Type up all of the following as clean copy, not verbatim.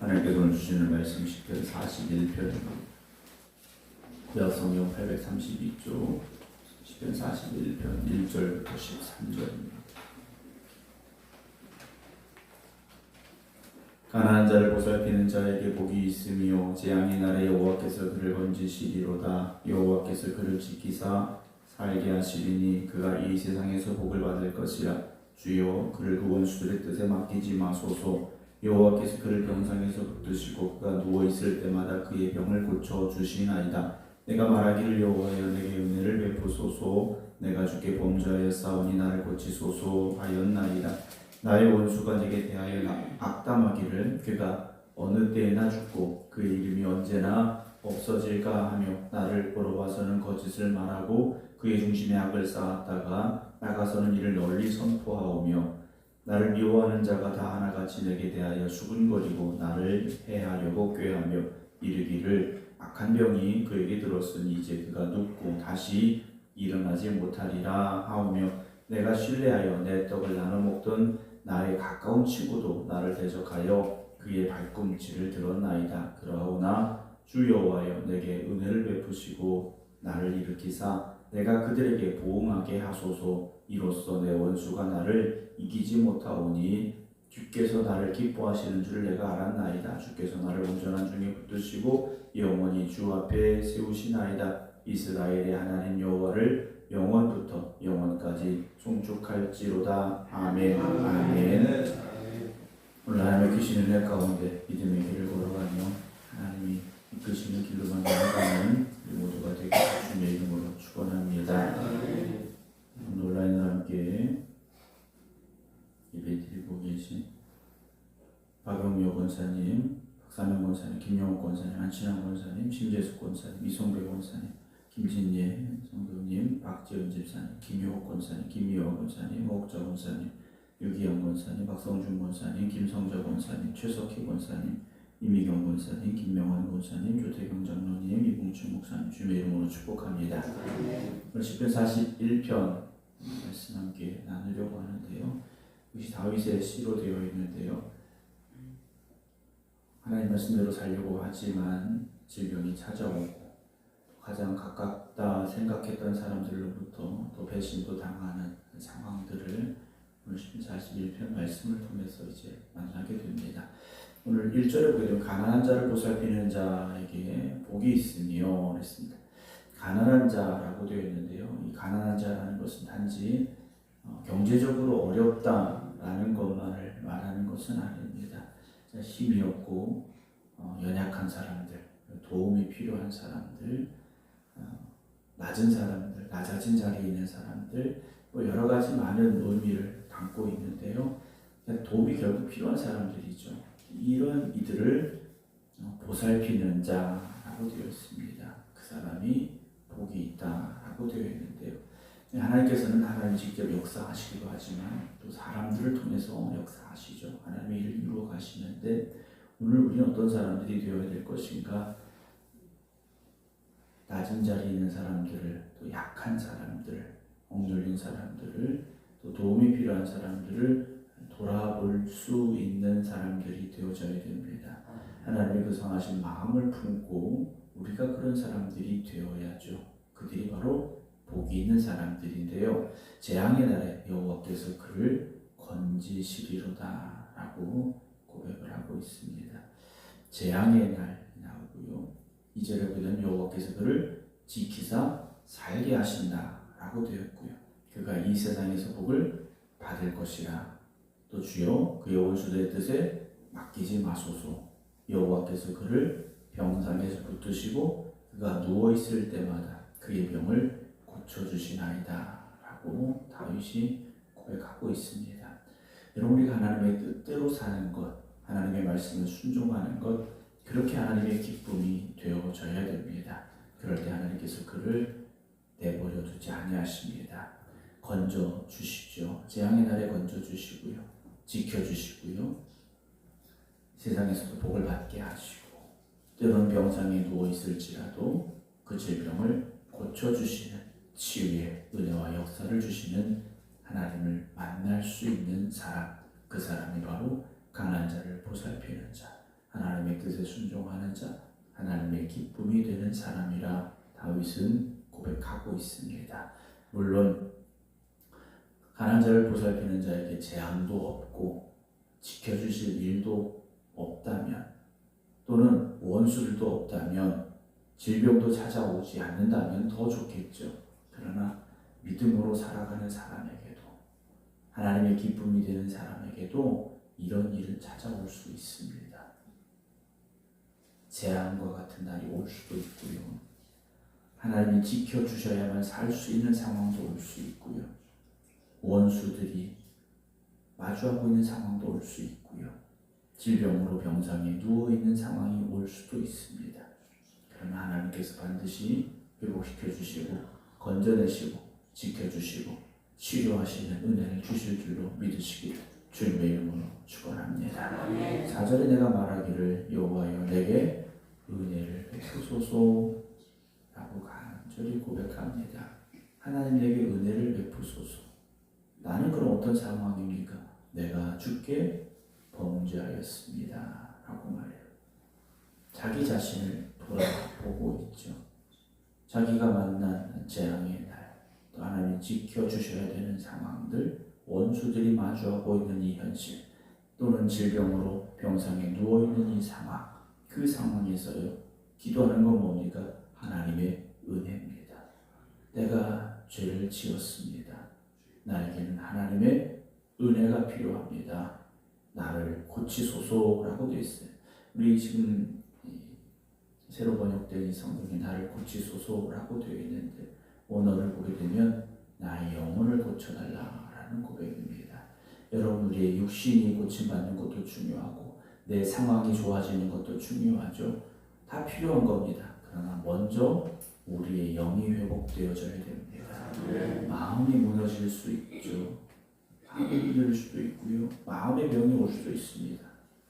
하나님께서 오늘 주시는 말씀 시편 41편 구약성경 832쪽 시편 41편 1절부터 13절입니다. 가난한 자를 보살피는 자에게 복이 있으며 재앙의 날에 여호와께서 그를 건지시리로다. 여호와께서 그를 지키사 살게 하시리니 그가 이 세상에서 복을 받을 것이라. 주여 그를 그 원수들의 뜻에 맡기지 마소서. 여호와께서 그를 병상에서 붙드시고 그가 누워있을 때마다 그의 병을 고쳐주시나이다. 내가 말하기를 여호와여 내게 은혜를 베푸소서. 내가 주께 범죄하였사오니 나를 고치소서 하였나이다. 나의 원수가 내게 대하여 악담하기를 그가 어느 때에나 죽고 그의 이름이 언제나 없어질까 하며 나를 보러 와서는 거짓을 말하고 그의 중심에 악을 쌓았다가 나가서는 이를 널리 선포하오며 나를 미워하는 자가 다 하나같이 내게 대하여 수군거리고 나를 해하려고 꾀하며 이르기를 악한 병이 그에게 들었으니 이제 그가 눕고 다시 일어나지 못하리라 하오며 내가 신뢰하여 내 떡을 나눠 먹던 나의 가까운 친구도 나를 대적하여 그의 발꿈치를 들었나이다. 그러나 주 여호와여 내게 은혜를 베푸시고 나를 일으키사 내가 그들에게 보응하게 하소서. 이로써 내 원수가 나를 이기지 못하오니 주께서 나를 기뻐하시는 줄을 내가 알았나이다. 주께서 나를 온전한 중에 붙드시고 영원히 주 앞에 세우시나이다. 이스라엘의 하나님 여호와를 영원부터 영원까지 송축할지로다. 아멘. 아멘. 오늘 하나님의 크신 은혜 가운데 믿음의 길을 걸어가며 하나님이 이끄시는 길로만 나아가는 우리 모두가 되게 주님의 이름으로 축원합니다. 오늘 온라인으로 함께 예배드리고 계신 박영묘 권사님, 박사명 권사님, 김영옥 권사님, 안친환 권사님, 심재숙 권사님, 이송배 권사님, 김진예 성도님, 박지은 집사님, 김효옥 권사님, 김희영 권사님, 목자 권사님, 유기영 권사님, 박성준 권사님, 김성자 권사님, 최석희 권사님, 이미경 권사님, 김명환 권사님, 조태경 장로님, 이봉춘 목사님 주의 이름으로 축복합니다. 오늘 시편 41편 말씀 함께 나누려고 하는데요. 이것이 다윗의 시로 되어 있는데요. 하나님 말씀대로 살려고 하지만 질병이 찾아오고 가장 가깝다 생각했던 사람들로부터 또 배신도 당하는 상황들을 오늘 41편 말씀을 통해서 이제 만나게 됩니다. 오늘 1절에 보게 되면 가난한 자를 보살피는 자에게 복이 있으며 그랬습니다. 가난한 자라고 되어 있는데요. 이 가난한 자라는 것은 단지 경제적으로 어렵다라는 것만을 말하는 것은 아닙니다. 힘이 없고 연약한 사람들, 도움이 필요한 사람들, 낮은 사람들, 낮아진 자리에 있는 사람들, 여러 가지 많은 의미를 담고 있는데요. 도움이 결국 필요한 사람들이죠. 이런 이들을 보살피는 자라고 되어 있습니다. 그 사람이 복이 있다라고 되어 있는데요. 하나님께서는 하나님 직접 역사하시기도 하지만 또 사람들을 통해서 역사하시죠. 하나님의 일을 이루어 가시는데 오늘 우리는 어떤 사람들이 되어야 될 것인가? 낮은 자리에 있는 사람들을, 또 약한 사람들, 억눌린 사람들을, 또 도움이 필요한 사람들을 돌아볼 수 있는 사람들이 되어져야 됩니다. 하나님의 그 선하신 마음을 품고 우리가 그런 사람들이 되어야죠. 그들이 바로 복이 있는 사람들인데요. 재앙의 날에 여호와께서 그를 건지시리로다 라고 고백을 하고 있습니다. 재앙의 날 나오고요. 2절에 보면 여호와께서 그를 지키사 살게 하신다 라고 되었고요. 그가 이 세상에서 복을 받을 것이라. 또 주여 그의 원수들의 뜻에 맡기지 마소서. 여호와께서 그를 병상에서 붙드시고 그가 누워있을 때마다 그의 병을 고쳐주시나이다 라고 다윗이 고백하고 있습니다. 여러분, 우리가 하나님의 뜻대로 사는 것, 하나님의 말씀을 순종하는 것, 그렇게 하나님의 기쁨이 되어져야 됩니다. 그럴 때 하나님께서 그를 내버려 두지 아니하십니다. 건져 주시죠. 재앙의 날에 건져 주시고요. 지켜 주시고요. 세상에서도 복을 받게 하시고 때로는 병상에 누워 있을지라도 그 질병을 고쳐 주시는 치유의 은혜와 역사를 주시는 하나님을 만날 수 있는 사람, 그 사람이 바로 가난한 자를 보살피는 자, 하나님 하나님의 뜻에 순종하는 자, 하나님의 기쁨이 되는 사람이라 다윗은 고백하고 있습니다. 물론 가난한 자를 보살피는 자에게 재앙도 없고 지켜주실 일도 없다면, 또는 원수들도 없다면, 질병도 찾아오지 않는다면 더 좋겠죠. 그러나 믿음으로 살아가는 사람에게도, 하나님의 기쁨이 되는 사람에게도 이런 일은 찾아올 수 있습니다. 재앙과 같은 날이 올 수도 있고요. 하나님이 지켜주셔야만 살 수 있는 상황도 올 수 있고요. 원수들이 마주하고 있는 상황도 올 수 있고요. 질병으로 병상에 누워있는 상황이 올 수도 있습니다. 그러나 하나님께서 반드시 회복시켜 주시고 건져내시고 지켜주시고 치료하시는 은혜를 주실 줄로 믿으시기를 주님의 이름으로 축원합니다. 4절에 내가 말하기를 여호와여 내게 은혜를 베푸소서 라고 간절히 고백합니다. 하나님 내게 은혜를 베푸소서. 나는 그럼 어떤 상황입니까? 내가 주께 범죄하였습니다 라고 말해요. 자기 자신을 돌아보고 있죠. 자기가 만난 재앙의 날, 또 하나님 지켜주셔야 되는 상황들, 원수들이 마주하고 있는 이 현실, 또는 질병으로 병상에 누워있는 이 상황, 그 상황에서요 기도하는 건 뭡니까? 하나님의 은혜입니다. 내가 죄를 지었습니다. 나에게는 하나님의 은혜가 필요합니다. 나를 고치소서라고 되어 있어요. 우리 지금 새로 번역된 이 성경에 나를 고치소서라고 되어 있는데, 원어를 보게 되면 나의 영혼을 고쳐달라라는 고백입니다. 여러분, 우리의 육신이 고침받는 것도 중요하고 내 상황이 좋아지는 것도 중요하죠. 다 필요한 겁니다. 그러나 먼저 우리의 영이 회복되어져야 됩니다. 마음이 무너질 수 있죠. 마음이 들 수도 있고요. 마음의 병이 올 수도 있습니다.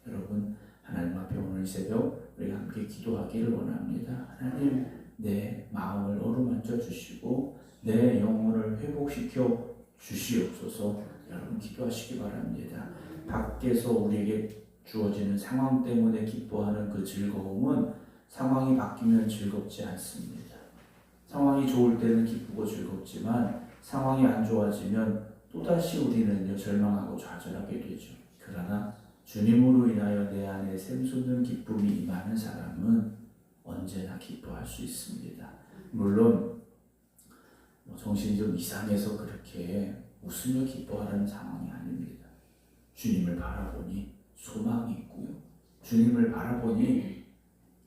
여러분, 하나님 앞에 오늘 새벽 우리 함께 기도하기를 원합니다. 하나님, 내 마음을 어루만져 주시고 내 영혼을 회복시켜 주시옵소서. 여러분 기도하시기 바랍니다. 밖에서 우리에게 주어지는 상황 때문에 기뻐하는 그 즐거움은 상황이 바뀌면 즐겁지 않습니다. 상황이 좋을 때는 기쁘고 즐겁지만 상황이 안 좋아지면 또다시 우리는요 절망하고 좌절하게 되죠. 그러나 주님으로 인하여 내 안에 샘솟는 기쁨이 임하는 사람은 언제나 기뻐할 수 있습니다. 물론 정신이 좀 이상해서 그렇게 웃으며 기뻐하는 상황이 아닙니다. 주님을 바라보니 소망이 있고요. 주님을 바라보니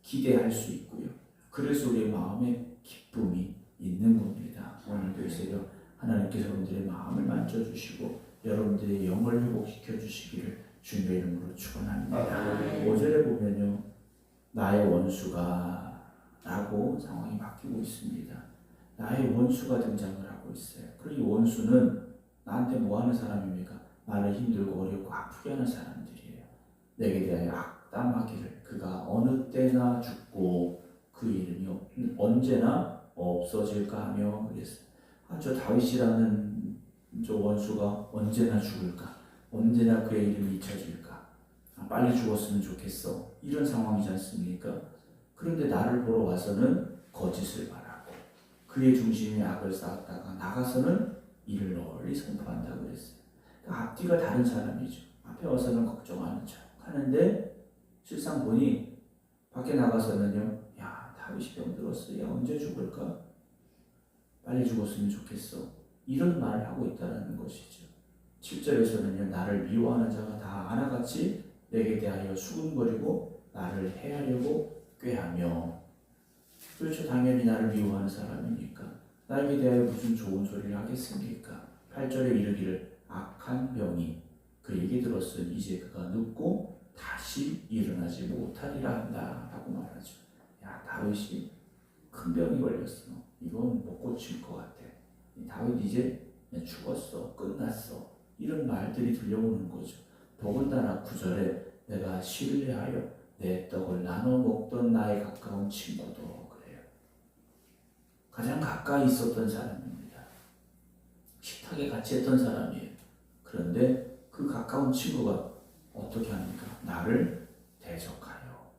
기대할 수 있고요. 그래서 우리의 마음에 기쁨이 있는 겁니다. 오늘도 이 새벽 하나님께서 여러분들의 마음을 만져주시고 여러분들의 영을 회복시켜 주시기를 주님의 이름으로 축원합니다. 5절에 보면요, 나의 원수가 라고 상황이 바뀌고 있습니다. 나의 원수가 등장을 하고 있어요. 그리고 이 원수는 나한테 뭐 하는 사람입니까? 나를 힘들고 어렵고 아프게 하는 사람들이에요. 내게 대하여 악담하기를 그가 어느 때나 죽고 그 이름이 언제나 없어질까 하며 그랬어요. 저 다윗이라는 저 원수가 언제나 죽을까? 언제나 그의 이름이 잊혀질까? 빨리 죽었으면 좋겠어. 이런 상황이지 않습니까? 그런데 나를 보러 와서는 거짓을 말하고 그의 중심에 악을 쌓았다가 나가서는 이를 널리 선포한다고 그랬어요. 그러니까 앞뒤가 다른 사람이죠. 앞에 와서는 걱정하는 척 하는데 실상 보니 밖에 나가서는요, 야, 다윗이 병들었어. 야, 언제 죽을까? 빨리 죽었으면 좋겠어. 이런 말을 하고 있다는 것이죠. 7절에서는요, 나를 미워하는 자가 다 하나같이 내게 대하여 수군거리고 나를 해하려고 꾀하며. 그렇죠. 당연히 나를 미워하는 사람이니까 나에게 대하여 무슨 좋은 소리를 하겠습니까? 8절에 이르기를 악한 병이 그에게 들었으니 이제 그가 눕고 다시 일어나지 못하리라 한다 라고 말하죠. 야, 다윗이 큰 병이 걸렸어. 이건 못 고칠 것 같아. 다윗 이제 죽었어. 끝났어. 이런 말들이 들려오는 거죠. 더군다나 9절에 내가 신뢰하여 내 떡을 나눠 먹던 나의 가까운 친구도 그래요. 가장 가까이 있었던 사람입니다. 식탁에 같이 했던 사람이에요. 그런데 그 가까운 친구가 어떻게 합니까? 나를 대적하여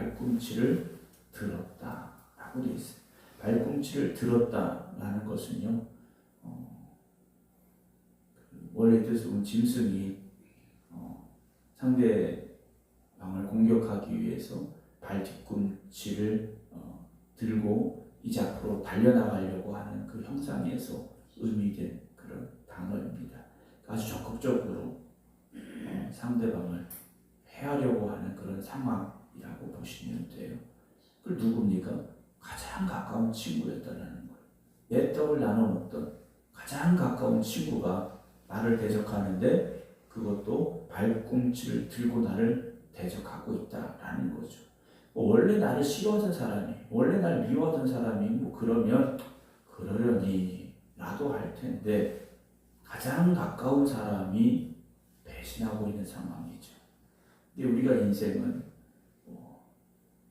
발꿈치를 들었다라고 되어 있어요. 발꿈치를 들었다라는 것은요, 원래 뜻으로 보면 짐승이 상대방을 공격하기 위해서 발 뒤꿈치를 들고 이제 앞으로 달려나가려고 하는 그 형상에서 의미된 그런 단어입니다. 아주 적극적으로 상대방을 해하려고 하는 그런 상황이라고 보시면 돼요. 그 누굽니까? 가장 가까운 친구였다는 거예요. 내 떡을 나눠 먹던 가장 가까운 친구가 나를 대적하는데 그것도 발꿈치를 들고 나를 대적하고 있다라는 거죠. 원래 나를 싫어하던 사람이, 원래 날 미워하던 사람이 그러면 그러려니 나도 할 텐데 가장 가까운 사람이 배신하고 있는 상황이죠. 근데 우리가 인생은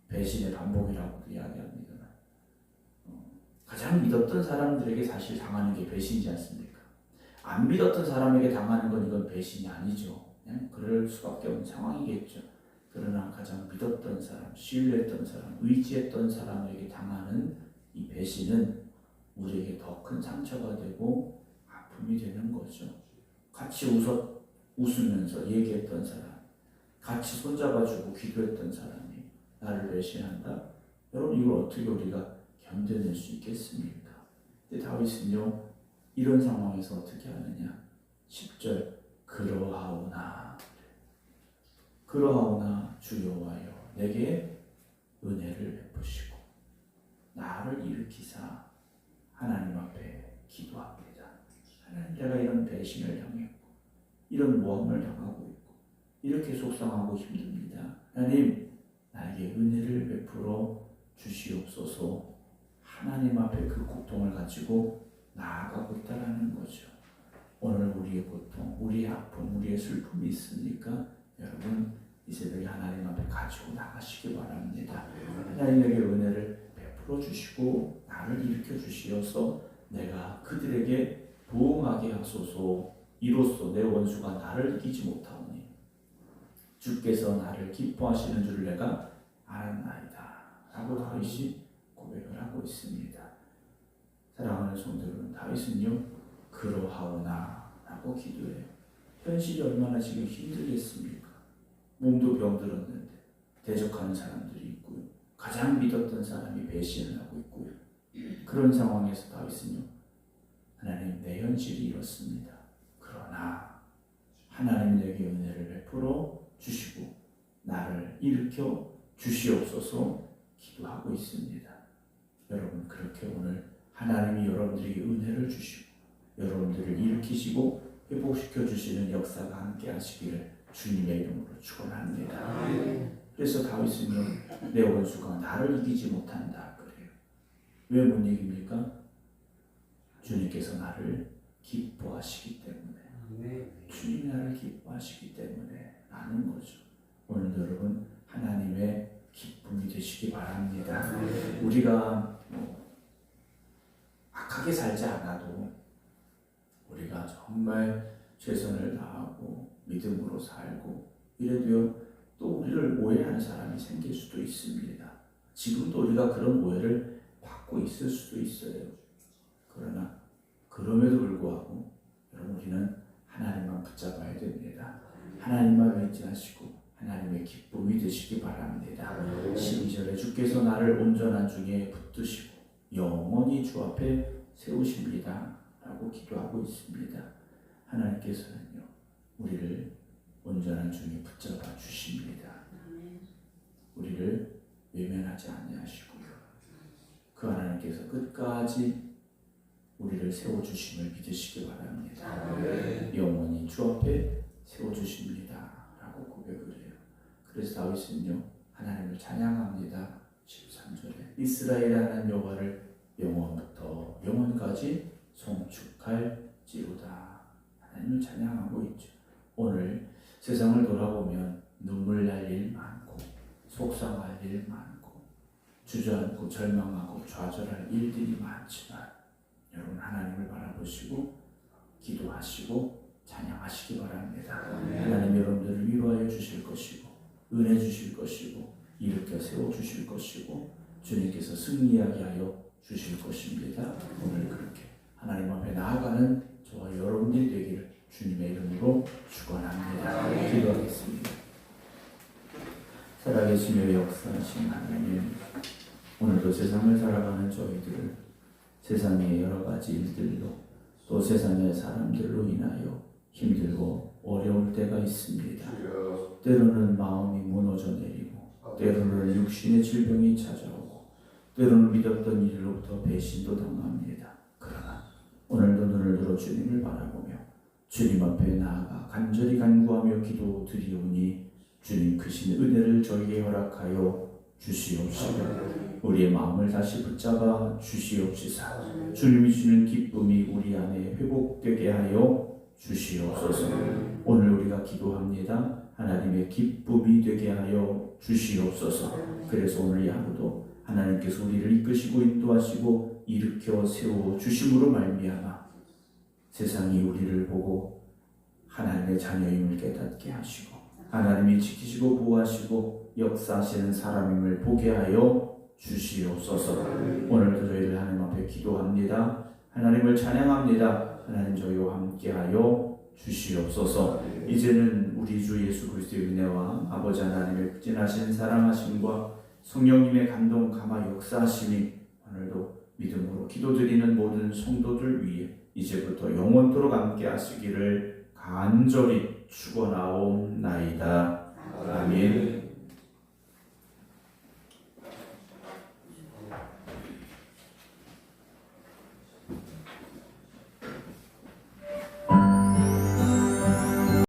배신의 반복이라고도 이야기합니다. 가장 믿었던 사람들에게 사실 당하는 게 배신이지 않습니까? 안 믿었던 사람에게 당하는 건 이건 배신이 아니죠. 그냥 그럴 수밖에 없는 상황이겠죠. 그러나 가장 믿었던 사람, 신뢰했던 사람, 의지했던 사람에게 당하는 이 배신은 우리에게 더 큰 상처가 되고 아픔이 되는 거죠. 같이 웃으면서 얘기했던 사람, 같이 손잡아주고 기도했던 사람이 나를 배신한다? 여러분 이걸 어떻게 우리가 견뎌낼 수 있겠습니까? 근데 다윗은요 이런 상황에서 어떻게 하느냐? 10절 그러하오나 주 여호와여 내게 은혜를 베푸시고 나를 일으키사 하나님 앞에 기도합니다. 하나님 내가 이런 배신을 당했고 이런 모함을 당하고 있고 이렇게 속상하고 힘듭니다. 하나님 나에게 은혜를 베풀어 주시옵소서. 하나님 앞에 그 고통을 가지고 나아가고 있다는 거죠. 오늘 우리의 고통, 우리의 아픔, 우리의 슬픔이 있으니까 여러분 이 새벽에 하나님 앞에 가지고 나가시기 바랍니다. 하나님에게 은혜를 베풀어 주시고 나를 일으켜 주시어서 내가 그들에게 부응하게 하소서. 이로써 내 원수가 나를 이기지 못하오니 주께서 나를 기뻐하시는 줄을 내가 알았나이다 라고 다윗이 고백을 하고 있습니다. 사랑하는 성도들은 다윗은요 그러하오나 라고 기도해요. 현실이 얼마나 지금 힘들겠습니까? 몸도 병들었는데 대적하는 사람들이 있고요. 가장 믿었던 사람이 배신을 하고 있고요. 그런 상황에서 다윗은요 하나님 내 현실이 이렇습니다. 그러나 하나님 내게 은혜를 베풀어 주시고 나를 일으켜 주시옵소서 기도하고 있습니다. 여러분 그렇게 오늘 하나님이 여러분들에게 은혜를 주시고 여러분들을 일으키시고 회복시켜 주시는 역사가 함께 하시기를 주님의 이름으로 축원합니다. 그래서 다윗은요 내 원수가 나를 이기지 못한다 그래요. 왜 못 이깁니까? 주님께서 나를 기뻐하시기 때문에 주님이 나를 기뻐하시기 때문에 라는 거죠. 오늘 여러분 하나님의 기쁨이 되시기 바랍니다. 우리가 악하게 살지 않아도 우리가 정말 최선을 다하고 믿음으로 살고 이래도요 또 우리를 오해하는 사람이 생길 수도 있습니다. 지금도 우리가 그런 오해를 받고 있을 수도 있어요. 그러나 그럼에도 불구하고 여러분 우리는 하나님만 붙잡아야 됩니다. 하나님만 의지하시고 하나님의 기쁨이 되시기 바랍니다. 12절에 주께서 나를 온전한 중에 붙드시고 영원히 주 앞에 세우십니다 라고 기도하고 있습니다. 하나님께서는요 우리를 온전한 중에 붙잡아 주십니다. 우리를 외면하지 아니하시고요. 그 하나님께서 끝까지 우리를 세워주심을 믿으시기 바랍니다. 영원히 주 앞에 세워주십니다 라고 고백을 해요. 그래서 다윗은요 하나님을 찬양합니다. 13절에 이스라엘 하나님 여호와를 영원부터 영원까지 송축할지로다. 하나님을 찬양하고 있죠. 오늘 세상을 돌아보면 눈물 날 일 많고 속상할 일 많고 주저앉고 절망하고 좌절할 일들이 많지만 여러분 하나님을 바라보시고 기도하시고 찬양하시기 바랍니다. 하나님 여러분들을 위로하여 주실 것이고 은혜 주실 것이고 일으켜 세워 주실 것이고 주님께서 승리하게 하여 주실 것입니다. 오늘 그렇게 하나님 앞에 나아가는 저와 여러분들이 되기를 주님의 이름으로 축원합니다. 기도하겠습니다. 살아계시며 역사하신 하나님, 오늘도 세상을 살아가는 저희들을 세상의 여러 가지 일들로 또 세상의 사람들로 인하여 힘들고 어려울 때가 있습니다. 때로는 마음이 무너져 내리고 때로는 육신의 질병이 찾아오고 때로는 믿었던 일로부터 배신도 당합니다. 그러나 오늘도 눈을 들어 주님을 바라보며 주님 앞에 나아가 간절히 간구하며 기도드리오니 주님 크신 은혜를 저희에게 허락하여 주시옵시고 우리의 마음을 다시 붙잡아 주시옵시사 주님이 주는 기쁨이 우리 안에 회복되게 하여 주시옵소서. 오늘 우리가 기도합니다. 하나님의 기쁨이 되게 하여 주시옵소서. 그래서 오늘 이 하루도 하나님께서 우리를 이끄시고 인도하시고 일으켜 세워 주심으로 말미암아 세상이 우리를 보고 하나님의 자녀임을 깨닫게 하시고 하나님이 지키시고 보호하시고 역사하시는 사람임을 보게 하여 주시옵소서. 오늘도 저희들 하나님 앞에 기도합니다. 하나님을 찬양합니다. 하나님 저희와 함께하여 주시옵소서. 이제는 우리 주 예수 그리스도의 은혜와 아버지 하나님의 극진하신 사랑하심과 성령님의 감동 감화 역사하심이 오늘도 믿음으로 기도드리는 모든 성도들 위해 이제부터 영원토록 함께 하시기를 간절히 축원하옵나이다. 아멘.